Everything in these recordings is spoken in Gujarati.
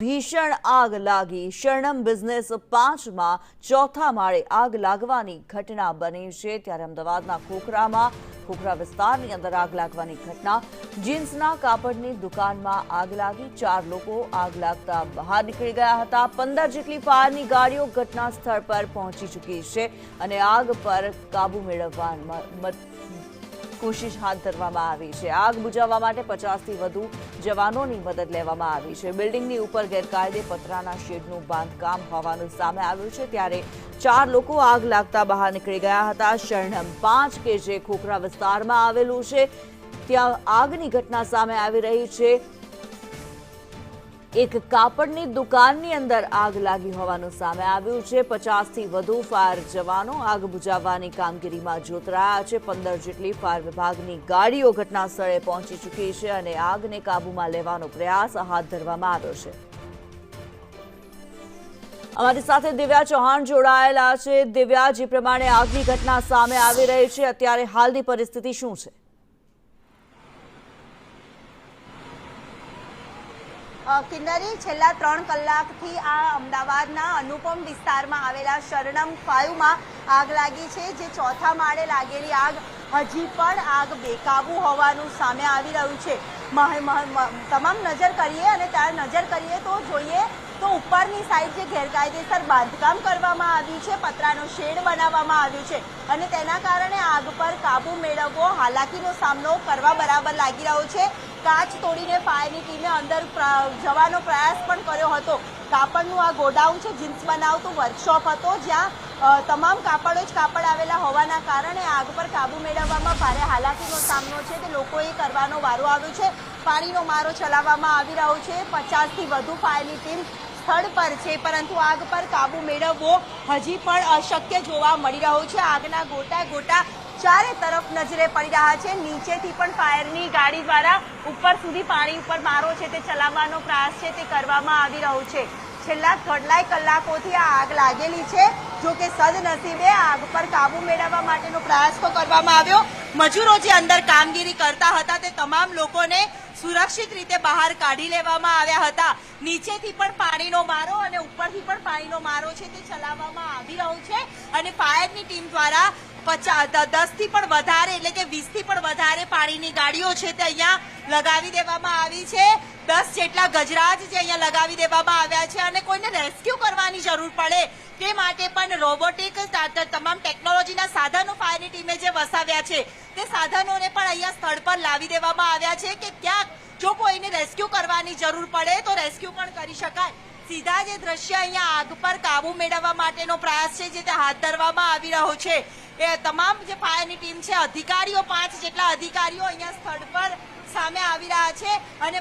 ભીષણ આગ લાગી શરણમ બિઝનેસ 5માં ચોથા માળે આગ લાગવાની ઘટના બની છે। ત્યારે અમદાવાદના ખોખરા વિસ્તારની અંદર આગ લાગવાની ઘટના। જીન્સના કાપડની દુકાનમાં આગ લાગી। 4 લોકો આગ લાગતા બહાર નીકળી ગયા હતા। 15 જેટલી ફાયરની ગાડીઓ ઘટના સ્થળ પર પહોંચી ચૂકી છે અને આગ પર કાબુ મેળવવા કોશિશ હાથ ધરવામાં આવી છે। આગ બુઝાવવા માટે 50થી વધુ જવાનોની મદદ લેવામાં આવી છે। બિલ્ડિંગની ઉપર ગેરકાયદે પતરાના શેડનું બાંધકામ હોવાનું સામે આવ્યું છે। ત્યારે 4 લોકો આગ લાગતા બહાર નીકળી ગયા હતા। શરણમ 5 કે જે ખોખરા વિસ્તારમાં આવેલું છે ત્યાં આગની ઘટના સામે આવી રહી છે। એક કાપડની દુકાનની અંદર આગ લાગી હોવાનું સામે આવ્યું છે। 50થી વધુ ફાયર જવાનો આગ બુઝાવવાની કામગીરીમાં જોતરાયા છે। 15 જેટલી ફાયર વિભાગની ગાડીઓ ઘટના સ્થળે પહોંચી ચૂકી છે અને આગને કાબૂમાં લેવાનો પ્રયાસ હાથ ધરવામાં આવ્યો છે। અમારી સાથે દિવ્યા ચૌહાણ જોડાયેલા છે। દિવ્યા, જે પ્રમાણે આગની ઘટના સામે આવી રહી છે, અત્યારે હાલની પરિસ્થિતિ શું છે? કિન્નરી, છેલ્લા 3 કલાકથી આ અમદાવાદના અનુપમ વિસ્તારમાં આવેલા શરણમ 5માં આગ લાગી છે। જે ચોથા માળે લાગેલી આગ હજી પણ આગ બેકાબુ હોવાનું સામે આવી રહ્યું છે। તમામ નજર કરીએ અને ત્યાં નજર કરીએ તો જોઈએ તો ઉપરની સાઈડ જે ગેરકાયદેસર બાંધકામ કરવામાં આવ્યું છે, પતરાનો શેડ બનાવવામાં આવ્યું છે અને તેના કારણે આગ પર કાબુ મેળવવો હાલાકીનો સામનો કરવા બરાબર લાગી રહ્યો છે। કાચ તોડીને ફાયરની ટીમે અંદર જવાનો પ્રયાસ પણ કર્યો હતો। કાપડનું આ ગોડાઉન છે, જીન્સ બનાવતું વર્કશોપ હતો, જ્યાં તમામ કાપડો જ કાપડ આવેલા હોવાના કારણે આગ પર કાબુ મેળવવામાં ભારે હાલાકીનો સામનો છે તે લોકોએ કરવાનો વારો આવ્યો છે। પાણીનો મારો ચલાવવામાં આવી રહ્યો છે। 50થી વધુ ફાયરની ટીમ સ્થળ પર છે, પરંતુ આગ પર કાબુ મેળવવો હજી પણ અશક્ય જોવા મળી રહ્યો છે। આગના ગોટા ચારે તરફ નજરે પડી રહ્યા છે। નીચેથી પણ ફાયરની ગાડી દ્વારા ઉપર સુધી પાણી ઉપર મારો છે તે ચલાવવાનો પ્રયાસ છે તે કરવામાં આવી રહ્યો છે। છેલ્લા કેટલાય કલાકોથી આ આગ લાગેલી છે। જો કે સદનસીબે આગ પર કાબુ મેળવવા માટેનો પ્રયાસ તો કરવામાં આવ્યો। મજૂરો જે અંદર કામગીરી કરતા હતા તે તમામ લોકોને સુરક્ષિત રીતે બહાર કાઢી લેવામાં આવ્યા હતા। નીચેથી પણ પાણીનો મારો અને ઉપરથી પણ પાણીનો મારો છે તે ચલાવવામાં આવી રહ્યો છે અને ફાયરની ટીમ દ્વારા 10થી પણ વધારે એટલે કે 20થી પણ વધારે પાણીની ગાડીઓ છે તે અહીંયા લગાવી દેવામાં આવી છે। 10 જેટલા ગજરાજ જે અહીંયા લગાવી દેવામાં આવ્યા છે અને કોઈને રેસ્ક્યુ કરવાની જરૂર પડે તે માટે પણ રોબોટિક તમામ ટેકનોલોજીના સાધનો ફાયરની ટીમે જે વસાવ્યા છે તે સાધનોને પણ અહીંયા સ્થળ પર લાવી દેવામાં આવ્યા છે કે ક્યાંક જો કોઈને રેસ્ક્યુ કરવાની જરૂર પડે તો રેસ્ક્યુ પણ કરી શકાય। સીધા જે દ્રશ્ય અહીંયા આગ પર કાબુ મેળવવા માટેનો પ્રયાસ છે જે તે હાથ ધરવામાં આવી રહ્યો છે। એ તમામ જે ફાયરની ટીમ છે, અધિકારીઓ 5 જેટલા અધિકારીઓ અહીંયા સ્થળ પર સામે આવી રહ્યા છે અને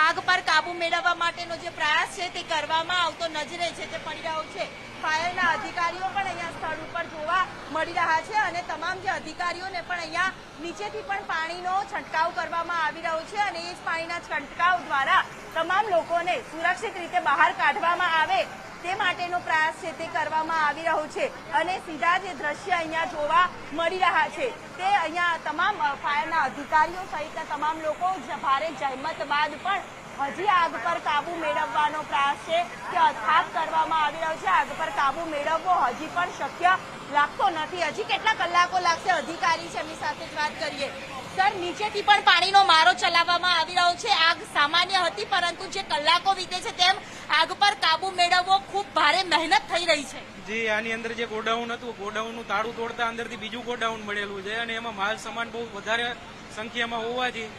આગ પર કાબુ મેળવવા માટેનો જે પ્રયાસ છે તે કરવામાં આવતો નજરે છે તે પડી રહ્યો છે। ફાયરના અધિકારીઓ પણ અહીંયા સ્થળ ઉપર જોવા મળી રહ્યા છે અને તમામ જે અધિકારીઓને પણ અહીંયા નીચેથી પણ પાણીનો છંટકાવ કરવામાં આવી રહ્યો છે અને એ જ પાણીના છંટકાવ દ્વારા તમામ લોકોને સુરક્ષિત રીતે બહાર કાઢવામાં આવે તે માટેનો પ્રયાસ છે તે કરવામાં આવી રહ્યો છે અને સીધા જે દ્રશ્ય અહીંયા જોવા મળી રહ્યા છે તે અહીંયા તમામ ફાયરના અધિકારીઓ સહિતના તમામ લોકો ભારે જહેમત બાદ પણ હજી આગ પર કાબુ મેળવવાનો પ્રયાસ છે તે અથાગ કરવામાં આવી રહ્યો છે। આગ પર કાબુ મેળવવો હજી પણ શક્ય લાગતો નથી। હજી કેટલા કલાકો લાગશે? અધિકારી છે એમની સાથે જ વાત કરીએ। સર, નીચેથી પણ પાણીનો મારો ચલાવવામાં આવી રહ્યો છે। આગ સામાન્ય હતી, પરંતુ જે કલાકો વીતે છે તેમ આગ પર કાબુ મેળવવો ખૂબ ભારે મહેનત થઈ રહી છે। જી, આની અંદર જે ગોડાઉન હતું, ગોડાઉનનું તાળું તોડતા અંદરથી બીજું ગોડાઉન મળેલું છે અને એમાં માલ સામાન બહુ વધારે સંખ્યામાં હોવાથી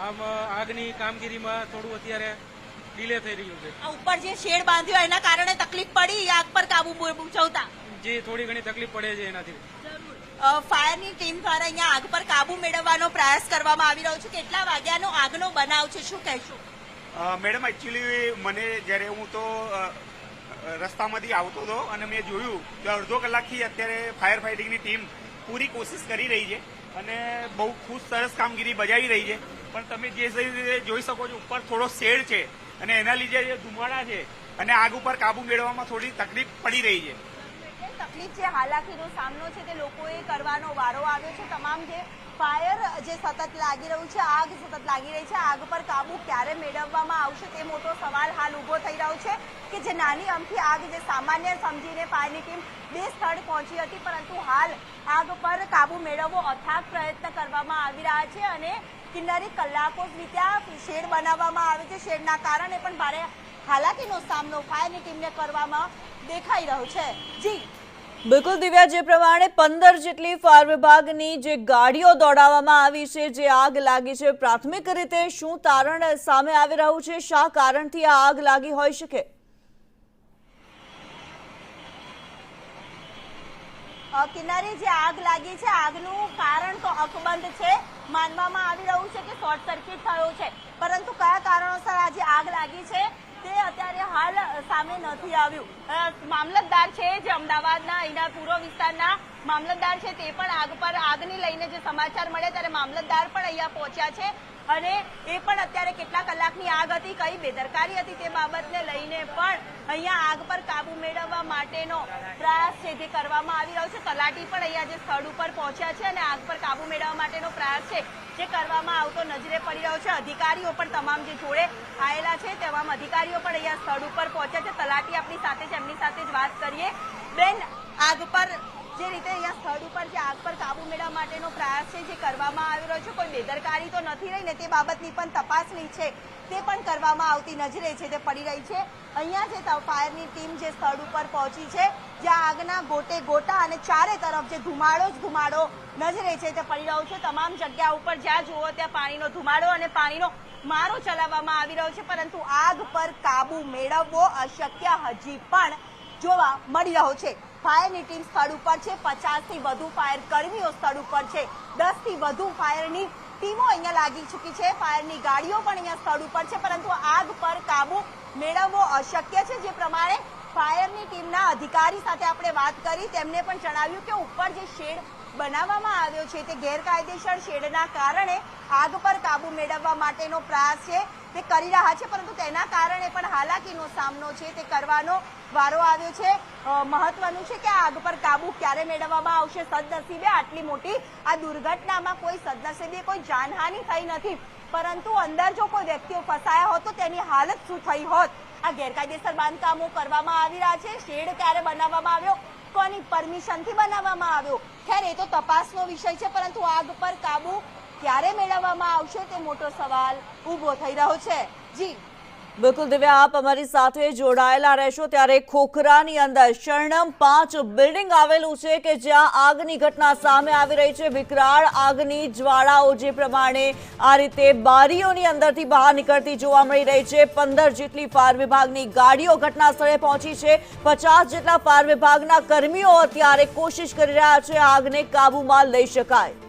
આમ આગની કામગીરીમાં થોડું અત્યારે ડિલે થઈ રહ્યું છે। ઉપર જે શેડ બાંધ્યો એના કારણે તકલીફ પડી આગ પર કાબુ બુઝાવતા? જી, થોડી ઘણી તકલીફ પડે છે એનાથી। ફાયરની ટીમ દ્વારા અહીંયા આગ પર કાબુ મેળવવાનો પ્રયાસ કરવામાં આવી રહ્યો છે। કેટલા વાગ્યાનો આગનો બનાવ છે, શું કહેશો? મેડમ, એકચ્યુઅલી મને જ્યારે હું તો રસ્તામાંથી આવતો હતો અને મેં જોયું કે અડધો કલાકથી અત્યારે ફાયર ફાઇટિંગની ટીમ પૂરી કોશિશ કરી રહી છે અને બહુ ખૂબ સરસ કામગીરી બજાવી રહી છે। પણ તમે જે રીતે જોઈ શકો છો, ઉપર થોડો શેડ છે અને એના લીધે જે ધુમાડા છે અને આગ ઉપર કાબુ મેળવવામાં થોડી તકલીફ પડી રહી છે। તકલીફ છે, હાલાકીનો સામનો છે તે લોકોએ કરવાનો વારો આવ્યો છે. તમામ જે ફાયર જે સતત લાગી રહ્યું છે, આગ સતત લાગી રહી છે, આગ પર કાબુ ક્યારે મેળવવામાં આવશે તે મોટો સવાલ હાલ ઊભો થઈ રહ્યો છે કે જે નાની અમથી આગ જે સામાન્ય સમજીને ફાયરની ટીમ બે સ્થળ પહોંચી હતી, પરંતુ હાલ આગ પર કાબુ મેળવવો અથાગ પ્રયત્ન કરવામાં આવી રહ્યા છે અને કિન્નરી કલાકો વીત્યા. શેડ બનાવવામાં આવે છે, શેડના કારણે પણ ભારે હાલાકીનો સામનો ફાયરની ટીમને કરવામાં દેખાઈ રહ્યો છે. જી બિલકુલ દિવ્યા, જે પ્રમાણે 15 જેટલી ફાયર વિભાગની જે ગાડીઓ દોડાવવામાં આવી છે, જે આગ લાગી છે, પ્રાથમિક રીતે શું તારણ સામે આવી રહ્યું છે? શા કારણથી આ આગ લાગી હોઈ શકે? કિનારે જે આગ લાગી છે, આગનું કારણ તો અકબંધ છે. માનવામાં આવી રહ્યું છે કે શોર્ટ સર્કિટ થયો છે, પરંતુ કયા કારણોસર આજે આગ લાગી છે તે અત્યારે હાલ સામે નથી આવ્યું. મામલતદાર છે જે અમદાવાદના અહીંના પૂર્વ વિસ્તારના મામલતદાર છે, તે પણ આગને લઈને જે સમાચાર મળ્યા ત્યારે મામલતદાર પણ અહીંયા પહોંચ્યા છે અને એ પણ અત્યારે કેટલા કલાકની આગ હતી, કઈ બેદરકારી હતી તે બાબતને લઈને પણ અહીંયા આગ પર કાબુ મેળવવા માટેનો પ્રયાસ છે જે કરવામાં આવી રહ્યો છે. તલાટી પણ અહીંયા જે સ્થળ ઉપર પહોંચ્યા છે અને આગ પર કાબુ મેળવવા માટેનો પ્રયાસ છે જે કરવામાં આવતો નજરે પડી રહ્યો છે. અધિકારીઓ પણ તમામ જે જોડે આવેલા છે તમામ અધિકારીઓ પણ અહીંયા સ્થળ ઉપર પહોંચ્યા છે. તલાટી આપણી સાથે છે, એમની સાથે જ વાત કરીએ. બેન, આગ પર જે રીતે અહીંયા સ્થળ ઉપર જે આગ પર કાબુ મેળવવા માટેનો પ્રયાસ છે જે કરવામાં આવી રહ્યો છે, કોઈ બેદરકારી તો નથી રહી ને તે બાબતની પણ તપાસણી છે તે પણ કરવામાં આવતી નજરે છે તે પડી રહી છે. અહીંયા જે ફાયરની ટીમ જે સ્થળ ઉપર પહોંચી છે, જ્યાં આગના ગોટે ગોટા અને ચારે તરફ જે ધુમાડો જ ધુમાડો નજરે છે તે પડી રહ્યો છે. તમામ જગ્યા ઉપર જ્યાં જુઓ ત્યાં પાણીનો ધુમાડો અને પાણીનો મારો ચલાવવામાં આવી રહ્યો છે, પરંતુ આગ પર કાબુ મેળવવો અશક્ય હજી પણ જોવા મળી રહ્યો છે. ફાયરની ટીમ સ્થળ ઉપર છે, 50 થી વધુ ફાયર કર્મીઓ સ્થળ ઉપર છે, 10 થી વધુ ફાયરની ટીમો અહીંયા લાગી ચૂકી છે, ફાયરની ગાડીઓ પણ અહીંયા સ્થળ ઉપર છે, પરંતુ આગ પર કાબુ મેળવવો અશક્ય છે. જે પ્રમાણે ફાયરની ટીમના અધિકારી સાથે આપણે વાત કરી, તેમને પણ જણાવ્યું કે ઉપર જે શેડ બનાવવામાં આવ્યો છે તે ગેરકાયદેસર શેડના કારણે આગ પર કાબુ મેળવવા માટેનો પ્રયાસ છે તે કરી રહ્યા છે, પરંતુ તેના કારણે પણ હાલાકીનો સામનો છે તે કરવાનો વારો આવ્યો છે. મહત્વનું છે કે આગ પર કાબુ ક્યારે મેળવવામાં આવશે. સદનસીબે આટલી મોટી આ દુર્ઘટનામાં કોઈ સદનસીબે કોઈ જાનહાનિ થઈ નથી, પરંતુ અંદર જો કોઈ વ્યક્તિઓ ફસાયા હોત તો તેની હાલત શું થઈ હોત. આ ગેરકાયદેસર બાંધકામો કરવામાં આવી રહ્યા છે. શેડ ક્યારે બનાવવામાં આવ્યો, કોની પરમિશનથી બનાવવામાં આવ્યો, ખેર એ તો તપાસનો વિષય છે, પરંતુ આગ પર કાબુ ક્યારે મેળવવામાં આવશે તે મોટો સવાલ ઊભો થઈ રહ્યો છે. જી બિલકુલ દિવ્યા, આપ અમારી સાથે જોડાયેલા રહેશો. ત્યારે ખોખરાની અંદર શરણમ 5 બિલ્ડિંગ આવેલું છે કે જ્યાં આગની ઘટના સામે આવી રહી છે. વિકરાળ આગની જ્વાળાઓ જે પ્રમાણે આ રીતે બારીઓની અંદરથી બહાર નીકળતી જોવા મળી રહી છે. 15 જેટલી ફાયર વિભાગની ગાડીઓ ઘટના સ્થળે પહોંચી છે. 50 જેટલા ફાયર વિભાગના કર્મીઓ અત્યારે કોશિશ કરી રહ્યા છે આગને કાબૂમાં લઈ શકાય.